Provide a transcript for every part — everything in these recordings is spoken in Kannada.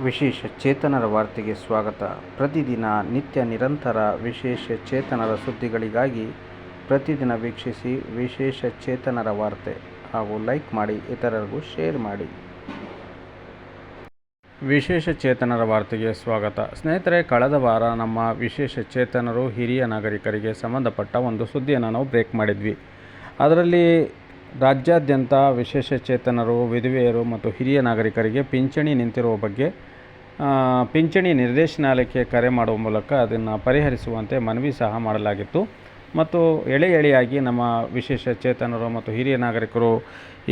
ವಿಶೇಷ ಚೇತನರ ವಾರ್ತೆಗೆ ಸ್ವಾಗತ. ಪ್ರತಿದಿನ ನಿತ್ಯ ನಿರಂತರ ವಿಶೇಷ ಚೇತನರ ಸುದ್ದಿಗಳಿಗಾಗಿ ಪ್ರತಿದಿನ ವೀಕ್ಷಿಸಿ ವಿಶೇಷ ಚೇತನರ ವಾರ್ತೆ ಹಾಗೂ ಲೈಕ್ ಮಾಡಿ, ಇತರರಿಗೂ ಶೇರ್ ಮಾಡಿ. ವಿಶೇಷ ಚೇತನರ ವಾರ್ತೆಗೆ ಸ್ವಾಗತ. ಸ್ನೇಹಿತರೆ, ಕಳೆದ ವಾರ ನಮ್ಮ ವಿಶೇಷ ಚೇತನರು ಹಿರಿಯ ನಾಗರಿಕರಿಗೆ ಸಂಬಂಧಪಟ್ಟ ಒಂದು ಸುದ್ದಿಯನ್ನು ನಾವು ಬ್ರೇಕ್ ಮಾಡಿದ್ವಿ. ಅದರಲ್ಲಿ ರಾಜ್ಯಾದ್ಯಂತ ವಿಶೇಷ ಚೇತನರು, ವಿಧವೆಯರು ಮತ್ತು ಹಿರಿಯ ನಾಗರಿಕರಿಗೆ ಪಿಂಚಣಿ ನಿಂತಿರುವ ಬಗ್ಗೆ ಪಿಂಚಣಿ ನಿರ್ದೇಶನಾಲಯಕ್ಕೆ ಕರೆ ಮಾಡುವ ಮೂಲಕ ಅದನ್ನು ಪರಿಹರಿಸುವಂತೆ ಮನವಿ ಸಹ ಮಾಡಲಾಗಿತ್ತು. ಮತ್ತು ಎಳೆಯಾಗಿ ನಮ್ಮ ವಿಶೇಷ ಚೇತನರು ಮತ್ತು ಹಿರಿಯ ನಾಗರಿಕರು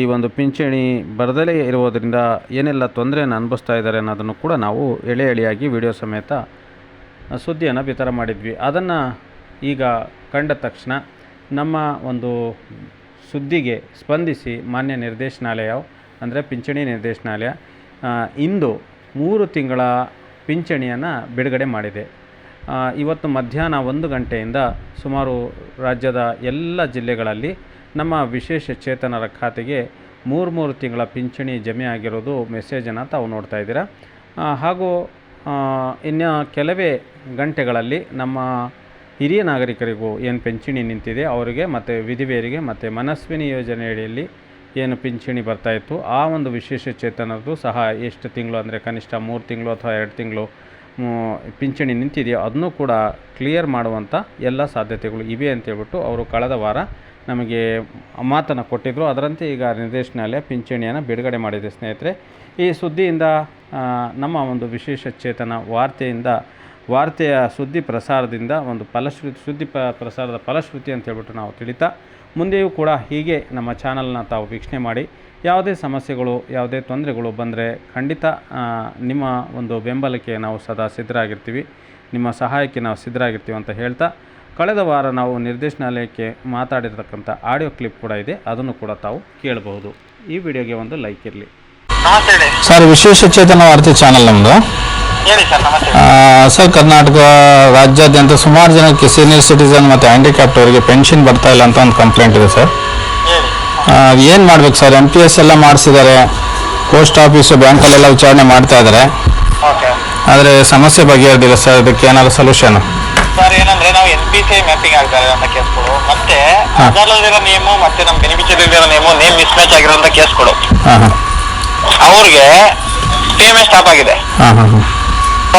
ಈ ಒಂದು ಪಿಂಚಣಿ ಬರದಲೇ ಇರುವುದರಿಂದ ಏನೆಲ್ಲ ತೊಂದರೆಯನ್ನು ಅನುಭವಿಸ್ತಾ ಇದ್ದಾರೆ ಅನ್ನೋದನ್ನು ಕೂಡ ನಾವು ಎಳೆಯಾಗಿ ವಿಡಿಯೋ ಸಮೇತ ಸುದ್ದಿಯನ್ನು ಬಿತ್ತರ ಮಾಡಿದ್ವಿ. ಅದನ್ನು ಈಗ ಕಂಡ ತಕ್ಷಣ ನಮ್ಮ ಒಂದು ಸುದ್ದಿಗೆ ಸ್ಪಂದಿಸಿ ಮಾನ್ಯ ನಿರ್ದೇಶನಾಲಯ ಅಂದರೆ ಪಿಂಚಣಿ ನಿರ್ದೇಶನಾಲಯ ಇಂದು 3 ತಿಂಗಳ ಪಿಂಚಣಿಯನ್ನು ಬಿಡುಗಡೆ ಮಾಡಿದೆ. ಇವತ್ತು ಮಧ್ಯಾಹ್ನ 1 ಗಂಟೆಯಿಂದ ಸುಮಾರು ರಾಜ್ಯದ ಎಲ್ಲ ಜಿಲ್ಲೆಗಳಲ್ಲಿ ನಮ್ಮ ವಿಶೇಷ ಚೇತನರ ಖಾತೆಗೆ 3 ತಿಂಗಳ ಪಿಂಚಣಿ ಜಮೆ ಆಗಿರೋದು ಮೆಸೇಜನ್ನು ತಾವು ನೋಡ್ತಾ ಇದ್ದೀರಾ. ಹಾಗೂ ಇನ್ನು ಕೆಲವೇ ಗಂಟೆಗಳಲ್ಲಿ ನಮ್ಮ ಹಿರಿಯ ನಾಗರಿಕರಿಗೂ ಏನು ಪಿಂಚಣಿ ನಿಂತಿದೆ ಅವರಿಗೆ ಮತ್ತು ವಿಧವೆಯರಿಗೆ ಮತ್ತು ಮನಸ್ವಿನಿ ಯೋಜನೆಯಡಿಯಲ್ಲಿ ಏನು ಪಿಂಚಣಿ ಬರ್ತಾಯಿತ್ತು ಆ ಒಂದು ವಿಶೇಷ ಚೇತನರದು ಸಹ ಎಷ್ಟು ತಿಂಗಳು ಅಂದರೆ ಕನಿಷ್ಠ 3 ತಿಂಗಳು ಅಥವಾ 2 ತಿಂಗಳು ಪಿಂಚಣಿ ನಿಂತಿದೆಯೋ ಅದನ್ನು ಕೂಡ ಕ್ಲಿಯರ್ ಮಾಡುವಂಥ ಎಲ್ಲ ಸಾಧ್ಯತೆಗಳು ಇವೆ ಅಂತೇಳ್ಬಿಟ್ಟು ಅವರು ಕಳೆದ ವಾರ ನಮಗೆ ಮಾತನ್ನು ಕೊಟ್ಟಿದ್ದರು. ಅದರಂತೆ ಈಗ ನಿರ್ದೇಶನಾಲಯ ಪಿಂಚಣಿಯನ್ನು ಬಿಡುಗಡೆ ಮಾಡಿದೆ. ಸ್ನೇಹಿತರೆ, ಈ ಸುದ್ದಿಯಿಂದ ನಮ್ಮ ಒಂದು ವಿಶೇಷ ಚೇತನ ವಾರ್ತೆಯ ಸುದ್ದಿ ಪ್ರಸಾರದಿಂದ ಒಂದು ಸುದ್ದಿ ಪ್ರಸಾರದ ಫಲಶ್ರುತಿ ಅಂತ ಹೇಳ್ಬಿಟ್ಟು ನಾವು ತಿಳಿತಾ ಮುಂದೆಯೂ ಕೂಡ ಹೀಗೆ ನಮ್ಮ ಚಾನಲ್ನ ತಾವು ವೀಕ್ಷಣೆ ಮಾಡಿ. ಯಾವುದೇ ಸಮಸ್ಯೆಗಳು, ಯಾವುದೇ ತೊಂದರೆಗಳು ಬಂದರೆ ಖಂಡಿತ ನಿಮ್ಮ ಒಂದು ಬೆಂಬಲಕ್ಕೆ ನಾವು ಸದಾ ಸಿದ್ಧರಾಗಿರ್ತೀವಿ, ನಿಮ್ಮ ಸಹಾಯಕ್ಕೆ ನಾವು ಸಿದ್ಧರಾಗಿರ್ತೀವಿ ಅಂತ ಹೇಳ್ತಾ, ಕಳೆದ ವಾರ ನಾವು ನಿರ್ದೇಶನಾಲಯಕ್ಕೆ ಮಾತಾಡಿರ್ತಕ್ಕಂಥ ಆಡಿಯೋ ಕ್ಲಿಪ್ ಕೂಡ ಇದೆ, ಅದನ್ನು ಕೂಡ ತಾವು ಕೇಳಬಹುದು. ಈ ವಿಡಿಯೋಗೆ ಒಂದು ಲೈಕ್ ಇರಲಿ. ಸರ್, ವಿಶೇಷ ಚೇತನ ವಾರ್ತೆ ಚಾನಲ್ ನಮ್ಮದು. ಸರ್, ಕರ್ನಾಟಕ ರಾಜ್ಯಾದ್ಯಂತ ಸುಮಾರು ಜನಕ್ಕೆ ಸೀನಿಯರ್ ಸಿಟಿಸನ್ ಮತ್ತು ಹ್ಯಾಂಡಿಕ್ಯಾಪ್ಟ್ ಅವರಿಗೆ ಪೆನ್ಷನ್ ಬರ್ತಾ ಇಲ್ಲ ಅಂತ ಒಂದು ಕಂಪ್ಲೇಂಟ್ ಇದೆ ಸರ್. ಏನು ಮಾಡ್ಬೇಕು ಸರ್? NPS ಎಲ್ಲ ಮಾಡಿಸಿದ್ದಾರೆ, ಪೋಸ್ಟ್ ಆಫೀಸು ಬ್ಯಾಂಕಲ್ಲೆಲ್ಲ ವಿಚಾರಣೆ ಮಾಡ್ತಾ ಇದ್ದಾರೆ, ಆದರೆ ಸಮಸ್ಯೆ ಬಗೆಹರಿದಿಲ್ಲ ಸರ್. ಇದಕ್ಕೆ ಏನಾದ್ರು ಸೊಲ್ಯೂಷನ್? ಸರ್, ಏನಂದ್ರೆ ನಾವು NPC ಮ್ಯಾಪಿಂಗ್ ಆಗ್ತಾರೆ ಅಂತ ಕೇಸ್ಗಳು, ಮತ್ತೆ ಆಧಾರದಲ್ಲಿರೋ ನೇಮು ಮತ್ತೆ ನಮ್ಮ beneficiary name name mismatch ಆಗಿರೋಂಥ ಕೇಸ್ಗಳು, ಅವ್ರಿಗೆ ಪೇಮೆಂಟ್ ಸ್ಟಾಪ್ ಆಗಿದೆ.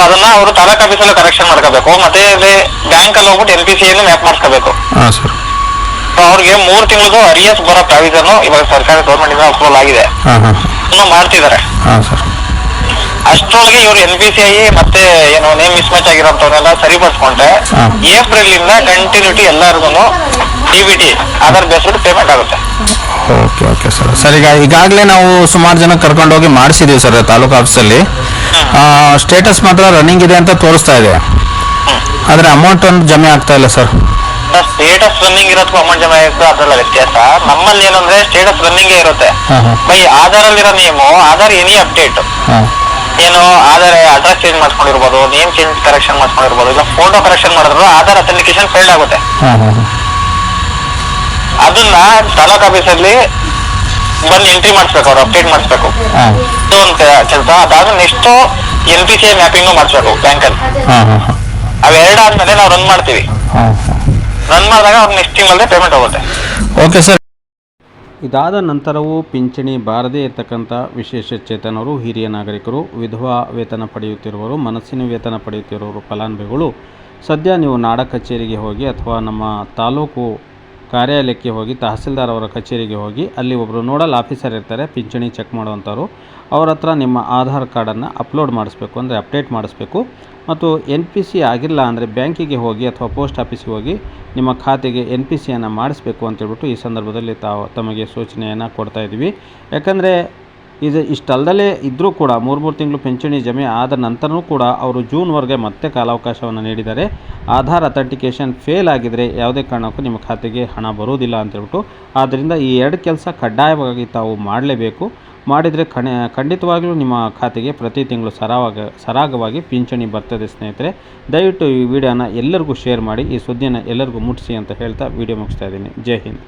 ಅದನ್ನ ಅವರು ತಾಲೂಕ್ ಆಫೀಸಲ್ಲಿ ಕರೆಕ್ಷನ್ ಮಾಡ್ಕೋಬೇಕು, ಮತ್ತೆ ಬ್ಯಾಂಕ್ ಅಲ್ಲಿ ಹೋಗ್ಬಿಟ್ಟು NPC ಮ್ಯಾಪ್ ಮಾಡಿಸ್ಕೋಬೇಕು. ಅವ್ರಿಗೆ 3 ತಿಂಗಳದು ಅರಿಯಸ್ ಬರೋ ಪ್ರಾವಿಷನ್ ಇವಾಗ ಸರ್ಕಾರಿ ಗೌರ್ಮೆಂಟ್ ಇಂದ ಅಪ್ರೂವಲ್ ಆಗಿದೆ, ಇನ್ನು ಮಾಡ್ತಿದ್ದಾರೆ. ಅಷ್ಟರೊಳಗೆ ಇವರು NPCI ಮತ್ತೆ ಏನು ನೇಮ್ ಮಿಸ್ ಮ್ಯಾಚ್ ಆಗಿರೋಂಥವ್ರನ್ನೆಲ್ಲ ಸರಿಪಡಿಸ್ಕೊಂಡ್ರೆ ಏಪ್ರಿಲ್ ಇಂದ ಕಂಟಿನ್ಯೂಟಿ ಎಲ್ಲರಿಗೂ DBT ಆಧಾರ್ ಬೇಸ್ಡ್ ಪೇಮೆಂಟ್ ಆಗುತ್ತೆ. Okay sir. ಸರ್, ಈಗಾಗಲೇ ನಾವು ಸುಮಾರು ಜನ ಕರ್ಕೊಂಡು ಹೋಗಿ ಮಾಡಿಸಿದೀವಿ ಸರ್ ತಾಲೂಕು ಆಫೀಸಲ್ಲಿ. ಸ್ಟೇಟಸ್ ಮಾತ್ರ ರನ್ನಿಂಗ್ ಇದೆ ಅಂತ ತೋರಿಸ್ತಾ ಇದೆ, ಆದರೆ ಅಮೌಂಟ್ ಒಂದು ಜಮೆ ಆಗ್ತಾ ಇಲ್ಲ ಸರ್. ಸ್ಟೇಟಸ್ ರನ್ನಿಂಗ್ ಇರೋದಕ್ಕೂ ಅಮೌಂಟ್ ಜಮೆ ಆಗುತ್ತೆ, ಅದರಲ್ಲ ವ್ಯತ್ಯಾಸ. ನಮ್ಮಲ್ಲಿ ಏನಂದ್ರೆ ಸ್ಟೇಟಸ್ ರನ್ನಿಂಗ್ ಇರುತ್ತೆ ಬೈ ಆಧಾರ್ ಅಲ್ಲಿರೋ ನೇಮು, ಆಧಾರ್ ಎನಿ ಅಪ್ಡೇಟ್ ಏನು ಆಧಾರ್ ಅಡ್ರೆಸ್ ಚೇಂಜ್ ಮಾಡ್ಕೊಂಡಿರ್ಬೋದು, ನೇಮ್ ಚೇಂಜ್ ಕರೆಕ್ಷನ್ ಮಾಡ್ಕೊಂಡಿರ್ಬೋದು, ಇಲ್ಲ ಫೋಟೋ ಕರೆಕ್ಷನ್ ಮಾಡಿದ್ರು ಆಧಾರ್ ಅಥೆಂಟಿಕೇಶನ್ ಫೇಲ್ಡ್ ಆಗುತ್ತೆ. ಅದನ್ನ ತಾಲೂಕ್ ಆಫೀಸಲ್ಲಿ ಬಂದು ಎಂಟ್ರಿ ಮಾಡಿಸ್ಬೇಕು, ಅವ್ರು ಅಪ್ಡೇಟ್ ಮಾಡಿಸ್ಬೇಕು. ಒಂದು ಕೆಲಸ ಅದಾದ್ಮೇಲೆ ನೆಕ್ಸ್ಟ್ NPCI ಮ್ಯಾಪಿಂಗ್ ಮಾಡಿಸ್ಬೇಕು ಬ್ಯಾಂಕಲ್ಲಿ. ಅವೆರಡಾದ್ಮೇಲೆ ನಾವು ರನ್ ಮಾಡ್ತೀವಿ. ರನ್ ಮಾಡಿದಾಗ ಅವ್ರು ನೆಕ್ಸ್ಟ್ ತಿಂಗಳಲ್ಲೇ ಪೇಮೆಂಟ್ ಹೋಗುತ್ತೆ. Okay sir. ಇದಾದ ನಂತರವೂ ಪಿಂಚಣಿ ಬಾರದೇ ಇರತಕ್ಕಂಥ ವಿಶೇಷ ಚೇತನರು, ಹಿರಿಯ ನಾಗರಿಕರು, ವಿಧವಾ ವೇತನ ಪಡೆಯುತ್ತಿರುವವರು, ಮನಸ್ಸಿನ ವೇತನ ಪಡೆಯುತ್ತಿರುವವರು, ಫಲಾನುಭವಿಗಳು ಸದ್ಯ ನೀವು ನಾಡ ಕಚೇರಿಗೆ ಹೋಗಿ ಅಥವಾ ನಮ್ಮ ತಾಲೂಕು ಕಾರ್ಯಾಲಯಕ್ಕೆ ಹೋಗಿ, ತಹಸೀಲ್ದಾರ್ ಅವರ ಕಚೇರಿಗೆ ಹೋಗಿ, ಅಲ್ಲಿ ಒಬ್ಬರು ನೋಡಲ್ ಆಫೀಸರ್ ಇರ್ತಾರೆ ಪಿಂಚಣಿ ಚೆಕ್ ಮಾಡುವಂಥವ್ರು, ಅವ್ರ ಹತ್ರ ನಿಮ್ಮ ಆಧಾರ್ ಕಾರ್ಡನ್ನು ಅಪ್ಲೋಡ್ ಮಾಡಿಸ್ಬೇಕು, ಅಂದರೆ ಅಪ್ಡೇಟ್ ಮಾಡಿಸ್ಬೇಕು. ಮತ್ತು NPC ಆಗಿಲ್ಲ ಅಂದರೆ ಬ್ಯಾಂಕಿಗೆ ಹೋಗಿ ಅಥವಾ ಪೋಸ್ಟ್ ಆಫೀಸಿಗೆ ಹೋಗಿ ನಿಮ್ಮ ಖಾತೆಗೆ NPCಯನ್ನು ಮಾಡಿಸ್ಬೇಕು ಅಂತೇಳ್ಬಿಟ್ಟು ಈ ಸಂದರ್ಭದಲ್ಲಿ ತಮಗೆ ಸೂಚನೆಯನ್ನು ಕೊಡ್ತಾ ಇದ್ದೀವಿ. ಯಾಕಂದರೆ ಇಷ್ಟಲ್ಲದಲೇ ಇದ್ದರೂ ಕೂಡ 3 ತಿಂಗಳು ಪಿಂಚಣಿ ಜಮೆ ಆದ ನಂತರವೂ ಕೂಡ ಅವರು ಜೂನ್ವರೆಗೆ ಮತ್ತೆ ಕಾಲಾವಕಾಶವನ್ನು ನೀಡಿದ್ದಾರೆ. ಆಧಾರ್ ಅಥೆಂಟಿಕೇಷನ್ ಫೇಲ್ ಆಗಿದರೆ ಯಾವುದೇ ಕಾರಣಕ್ಕೂ ನಿಮ್ಮ ಖಾತೆಗೆ ಹಣ ಬರೋದಿಲ್ಲ ಅಂತೇಳ್ಬಿಟ್ಟು, ಆದ್ದರಿಂದ ಈ 2 ಕೆಲಸ ಕಡ್ಡಾಯವಾಗಿ ತಾವು ಮಾಡಲೇಬೇಕು. ಮಾಡಿದರೆ ಖಂಡಿತವಾಗಲೂ ನಿಮ್ಮ ಖಾತೆಗೆ ಪ್ರತಿ ತಿಂಗಳು ಸರಾಗವಾಗಿ ಪಿಂಚಣಿ ಬರ್ತದೆ. ಸ್ನೇಹಿತರೆ, ದಯವಿಟ್ಟು ಈ ವಿಡಿಯೋನ ಎಲ್ಲರಿಗೂ ಶೇರ್ ಮಾಡಿ, ಈ ಸುದ್ದಿಯನ್ನು ಎಲ್ಲರಿಗೂ ಮುಟ್ಟಿಸಿ ಅಂತ ಹೇಳ್ತಾ ವಿಡಿಯೋ ಮುಗಿಸ್ತಾ ಇದ್ದೀನಿ. ಜೈ ಹಿಂದ್.